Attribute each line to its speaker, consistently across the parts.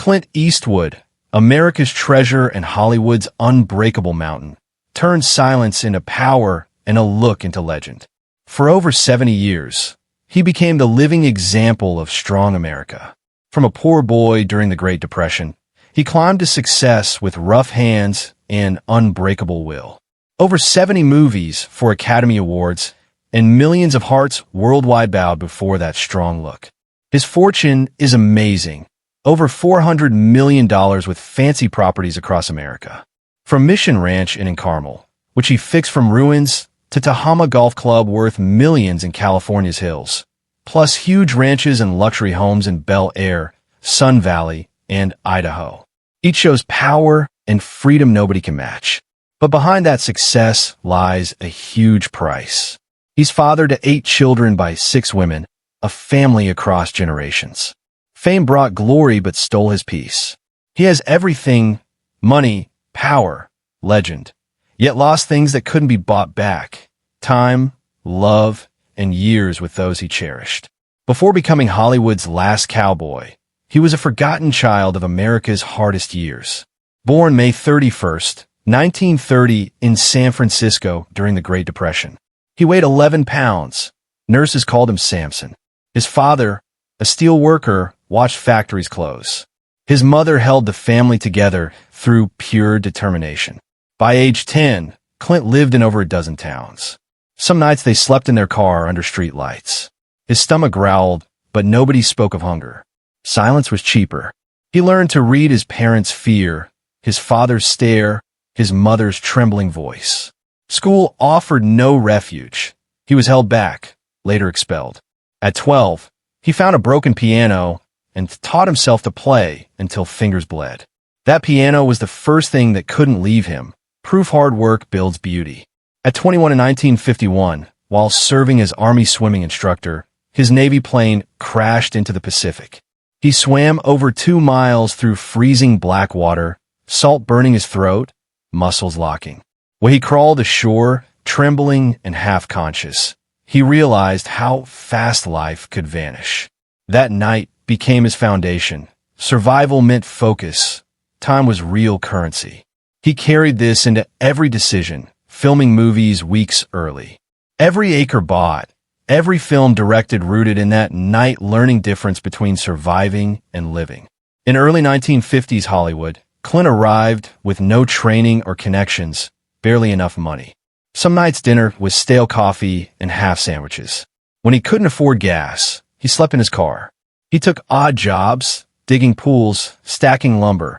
Speaker 1: Clint Eastwood, America's treasure and Hollywood's unbreakable mountain, turned silence into power and a look into legend. For over 70 years, he became the living example of strong America. From a poor boy during the Great Depression, he climbed to success with rough hands and unbreakable will. Over 70 movies for Academy Awards, and millions of hearts worldwide bowed before that strong look. His fortune is amazing. Over $400 million with fancy properties across America. From Mission Ranch in Carmel, which he fixed from ruins, to Tahoma Golf Club worth millions in California's hills, plus huge ranches and luxury homes in Bel Air, Sun Valley, and Idaho. Each shows power and freedom nobody can match. But behind that success lies a huge price. He's father to 8 children by 6 women, a family across generations. Fame brought glory but stole his peace. He has everything: money, power, legend, yet lost things that couldn't be bought back: time, love, and years with those he cherished. Before becoming Hollywood's last cowboy, he was a forgotten child of America's hardest years. Born May 31st, 1930 in San Francisco during the Great Depression. He weighed 11 pounds. Nurses called him Samson. His father, a steel worker, watched factories close. His mother held the family together through pure determination. By age 10, Clint lived in over a dozen towns. Some nights they slept in their car under street lights. His stomach growled, but nobody spoke of hunger. Silence was cheaper. He learned to read his parents' fear, his father's stare, his mother's trembling voice. School offered no refuge. He was held back, later expelled. At 12, he found a broken piano and taught himself to play until fingers bled. That piano was the first thing that couldn't leave him. Proof hard work builds beauty. At 21 in 1951, while serving as Army swimming instructor, his Navy plane crashed into the Pacific. He swam over 2 miles through freezing black water, salt burning his throat, muscles locking. When he crawled ashore, trembling and half-conscious, he realized how fast life could vanish. That night became his foundation. Survival meant focus. Time was real currency. He carried this into every decision, filming movies weeks early. Every acre bought, every film directed rooted in that night learning difference between surviving and living. In early 1950s Hollywood, Clint arrived with no training or connections, barely enough money. Some nights dinner was stale coffee and half sandwiches. When he couldn't afford gas, he slept in his car. He took odd jobs, digging pools, stacking lumber,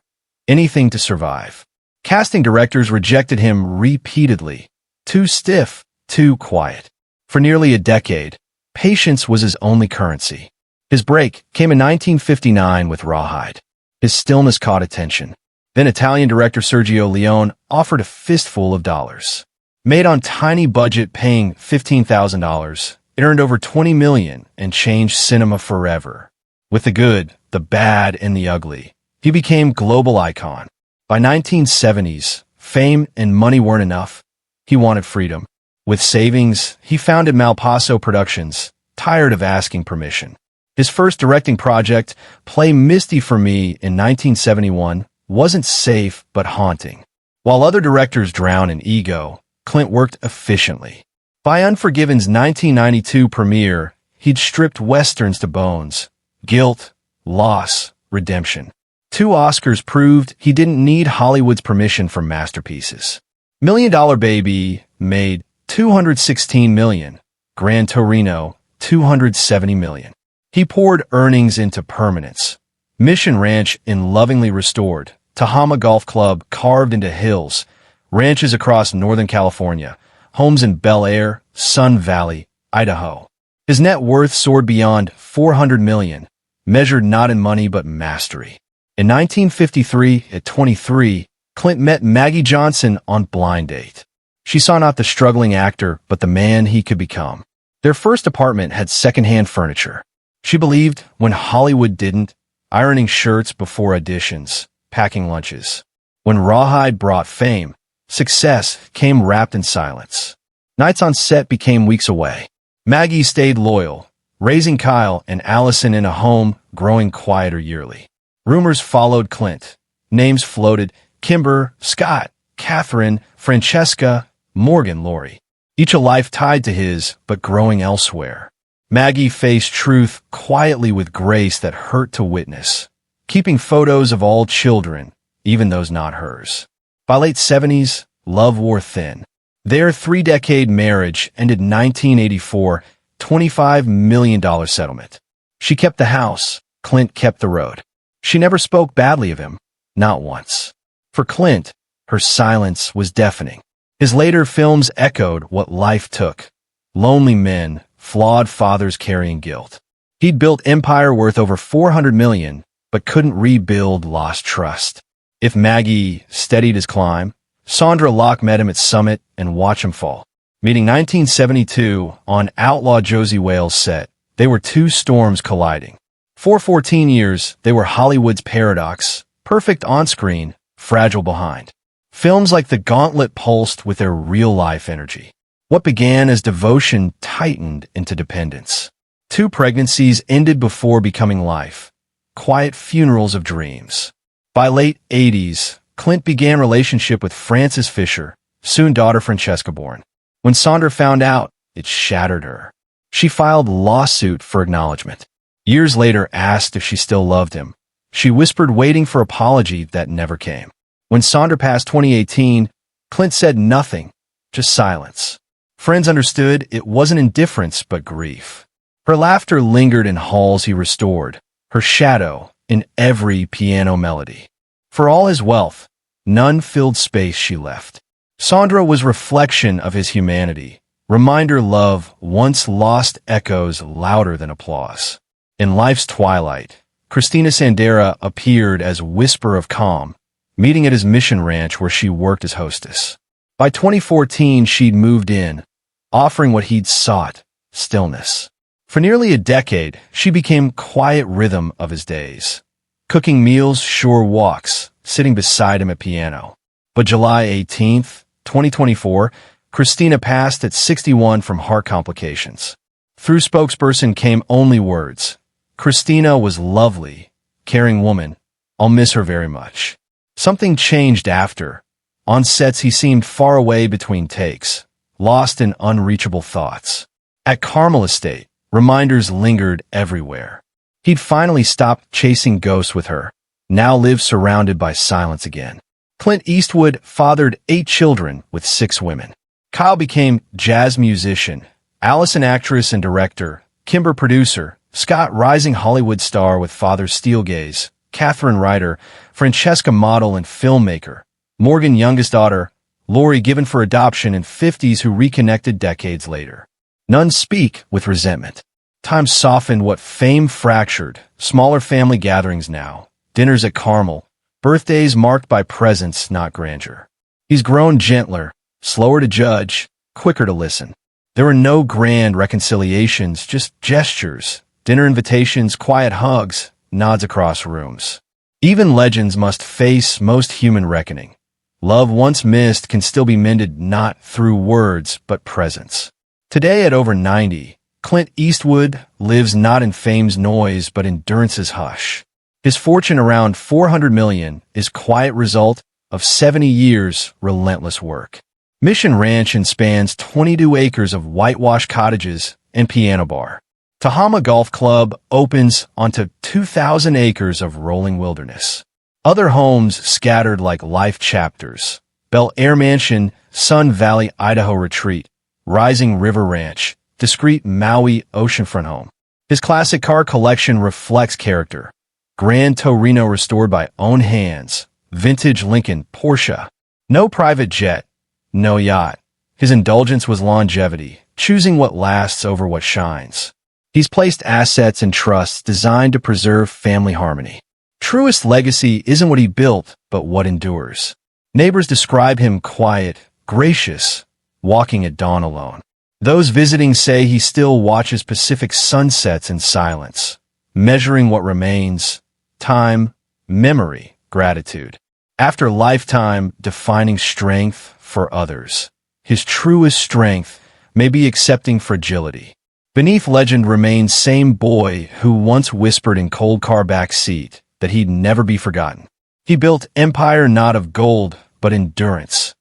Speaker 1: anything to survive. Casting directors rejected him repeatedly. Too stiff, too quiet. For nearly a decade, patience was his only currency. His break came in 1959 with Rawhide. His stillness caught attention. Then Italian director Sergio Leone offered a fistful of dollars. Made on tiny budget paying $15,000, it earned over $20 million and changed cinema forever. With the good, the bad, and the ugly, he became global icon. By 1970s, fame and money weren't enough. He wanted freedom. With savings, he founded Malpaso Productions, tired of asking permission. His first directing project, Play Misty for Me in 1971, wasn't safe but haunting. While other directors drown in ego, Clint worked efficiently. By Unforgiven's 1992 premiere, he'd stripped westerns to bones. Guilt, loss, redemption. 2 Oscars proved he didn't need Hollywood's permission for masterpieces. $1 Million Baby made $216 million. Gran Torino, $270 million. He poured earnings into permanence. Mission Ranch in lovingly restored, Tahoma Golf Club carved into hills, ranches across Northern California, homes in Bel Air, Sun Valley, Idaho. His net worth soared beyond $400 million, measured not in money but mastery. In 1953, at 23, Clint met Maggie Johnson on Blind Date. She saw not the struggling actor, but the man he could become. Their first apartment had secondhand furniture. She believed when Hollywood didn't, ironing shirts before auditions, packing lunches. When Rawhide brought fame, success came wrapped in silence. Nights on set became weeks away. Maggie stayed loyal, raising Kyle and Allison in a home growing quieter yearly. Rumors followed Clint. Names floated: Kimber, Scott, Catherine, Francesca, Morgan, Lori. Each a life tied to his, but growing elsewhere. Maggie faced truth quietly with grace that hurt to witness, keeping photos of all children, even those not hers. By late 70s, love wore thin. Their three-decade marriage ended in 1984, $25 million settlement. She kept the house, Clint kept the road. She never spoke badly of him, not once. For Clint, her silence was deafening. His later films echoed what life took: lonely men, flawed fathers carrying guilt. He'd built empire worth over $400 million, but couldn't rebuild lost trust. If Maggie steadied his climb, Sandra Locke met him at Summit and watched him fall. Meeting 1972 on Outlaw Josie Wales' set, they were two storms colliding. For 14 years, they were Hollywood's paradox: perfect on-screen, fragile behind. Films like The Gauntlet pulsed with their real-life energy. What began as devotion tightened into dependence. Two pregnancies ended before becoming life. Quiet funerals of dreams. By late 80s, Clint began relationship with Frances Fisher, soon daughter Francesca born. When Sandra found out, it shattered her. She filed lawsuit for acknowledgement. Years later, asked if she still loved him. She whispered, waiting for apology that never came. When Sandra passed 2018, Clint said nothing, just silence. Friends understood it wasn't indifference but grief. Her laughter lingered in halls he restored, her shadow in every piano melody. For all his wealth, none filled space she left. Sandra was reflection of his humanity, reminder love once lost echoes louder than applause. In life's twilight, Christina Sandera appeared as whisper of calm, meeting at his mission ranch where she worked as hostess. By 2014, she'd moved in, offering what he'd sought: stillness. For nearly a decade, she became quiet rhythm of his days. Cooking meals, sure walks, sitting beside him at piano. But July 18th, 2024, Christina passed at 61 from heart complications. Through spokesperson came only words: Christina was lovely, caring woman. I'll miss her very much. Something changed after. On sets he seemed far away between takes, lost in unreachable thoughts. At Carmel Estate, reminders lingered everywhere. He'd finally stopped chasing ghosts with her, now lived surrounded by silence again. Clint Eastwood fathered 8 children with 6 women. Kyle became jazz musician, Allison actress and director, Kimber producer, Scott rising Hollywood star with father steel gaze, Catherine writer, Francesca model and filmmaker, Morgan youngest daughter, Lori given for adoption in 50s who reconnected decades later. None speak with resentment. Time softened what fame fractured, smaller family gatherings now, dinners at Carmel, birthdays marked by presence, not grandeur. He's grown gentler, slower to judge, quicker to listen. There were no grand reconciliations, just gestures, dinner invitations, quiet hugs, nods across rooms. Even legends must face most human reckoning. Love once missed can still be mended not through words but presence. Today at over 90, Clint Eastwood lives not in fame's noise but endurance's hush. His fortune around $400 million is quiet result of 70 years relentless work. Mission Ranch spans 22 acres of whitewashed cottages and piano bar. Tahama Golf Club opens onto 2,000 acres of rolling wilderness. Other homes scattered like life chapters: Bel Air Mansion, Sun Valley, Idaho Retreat, Rising River Ranch, discreet Maui oceanfront home. His classic car collection reflects character. Grand Torino restored by own hands, vintage Lincoln, Porsche. No private jet, no yacht. His indulgence was longevity, choosing what lasts over what shines. He's placed assets in trusts designed to preserve family harmony. Truest legacy isn't what he built, but what endures. Neighbors describe him quiet, gracious, walking at dawn alone. Those visiting say he still watches Pacific sunsets in silence, measuring what remains: time, memory, gratitude. After lifetime defining strength for others, his truest strength may be accepting fragility. Beneath legend remains same boy who once whispered in cold car back seat, that he'd never be forgotten. He built empire not of gold, but endurance.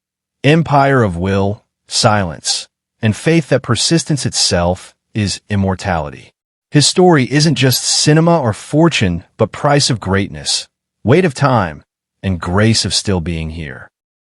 Speaker 1: Empire of will, silence, and faith that persistence itself is immortality. His story isn't just cinema or fortune, but price of greatness, weight of time, and grace of still being here.